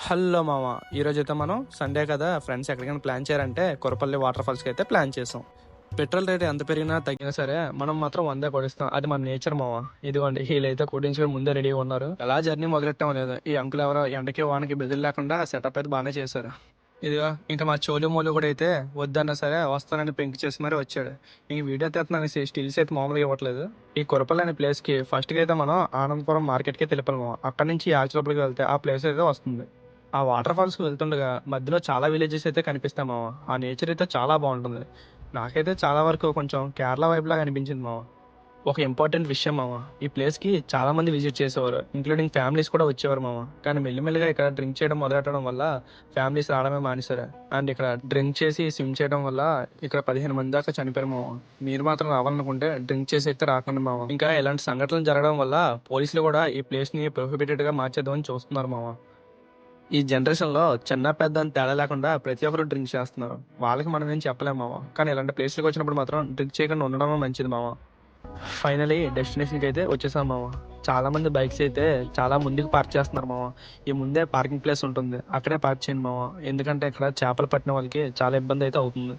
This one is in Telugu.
హలో మామ, ఈరోజైతే మనం సండే కదా, ఫ్రెండ్స్ ఎక్కడికైనా ప్లాన్ చేయాలంటే కొరపల్లి వాటర్ ఫాల్స్కి అయితే ప్లాన్ చేసాం. పెట్రోల్ రేట్ ఎంత పెరిగినా తగ్గినా సరే మనం మాత్రం వందే కొడిస్తాం. అది మన నేచర్ మామ. ఇదిగోండి, వీళ్ళైతే కొట్టించుకొని ముందే రెడీ ఉన్నారు. ఎలా జర్నీ మొదలెట్టాం లేదు, ఈ అంకుల్ ఎవరో ఎండకి వానకి బెదిరి లేకుండా సెటప్ అయితే బాగానే చేశారు. ఇదిగో ఇంకా మా చోలు మూలు కూడా అయితే వద్దన్నా సరే వస్తానని పెంకి చేసి మరీ వచ్చాడు. ఇంక వీడియో తీస్తున్నాను, స్టిల్స్ అయితే మామూలుగా ఇవ్వట్లేదు. ఈ కొరపల్లి అనే ప్లేస్కి ఫస్ట్కి అయితే మనం ఆనందపురం మార్కెట్కి తెలిపాలి మామ. అక్కడ నుంచి యాక్చువల్కి వెళ్తే ఆ ప్లేస్ అయితే వస్తుంది. ఆ వాటర్ ఫాల్స్ కి వెళ్తుండగా మధ్యలో చాలా విలేజెస్ అయితే కనిపిస్తాయి మామ. ఆ నేచర్ అయితే చాలా బాగుంటుంది. నాకైతే చాలా వరకు కొంచెం కేరళ వైబ్ లాగా అనిపించింది మామ. ఒక ఇంపార్టెంట్ విషయం మామ, ఈ ప్లేస్ కి చాలా మంది విజిట్ చేసేవారు, ఇంక్లూడింగ్ ఫ్యామిలీస్ కూడా వచ్చేవారు మామ. కానీ మెల్లిమెల్లిగా ఇక్కడ డ్రింక్ చేయడం మొదలెట్టడం వల్ల ఫ్యామిలీస్ రావడమే మానేశారు. అండ్ ఇక్కడ డ్రింక్ చేసి స్విమ్ చేయడం వల్ల ఇక్కడ 15 మంది దాకా చనిపోయారు మామ. మీరు మాత్రం రావాలనుకుంటే డ్రింక్ చేసి అయితే రాకండి మామ. ఇంకా ఇలాంటి సంఘటనలు జరగడం వల్ల పోలీసులు కూడా ఈ ప్లేస్ ని ప్రొహిబిటెడ్ గా మార్చేద్దామని చూస్తున్నారు మామ. ఈ జనరేషన్‌లో చిన్న, పెద్ద అని తేడా లేకుండా ప్రతి ఒక్కరు డ్రింక్ చేస్తున్నారు. వాళ్ళకి మనం ఏం చెప్పలేము మామ. కానీ ఇలాంటి ప్లేస్‌లకి వచ్చినప్పుడు మాత్రం డ్రింక్ చేయకుండా ఉండడమే మంచిది మామ. ఫైనలీ డెస్టినేషన్‌కి అయితే వచ్చేసాం మామ. చాలా మంది బైక్స్ అయితే చాలా ముందుకు పార్క్ చేస్తున్నారు మామ. ఈ ముందే పార్కింగ్ ప్లేస్ ఉంటుంది, అక్కడే పార్క్ చేయండి మామ. ఎందుకంటే ఇక్కడ చేపలు పట్టిన వాళ్ళకి చాలా ఇబ్బంది అయితే అవుతుంది.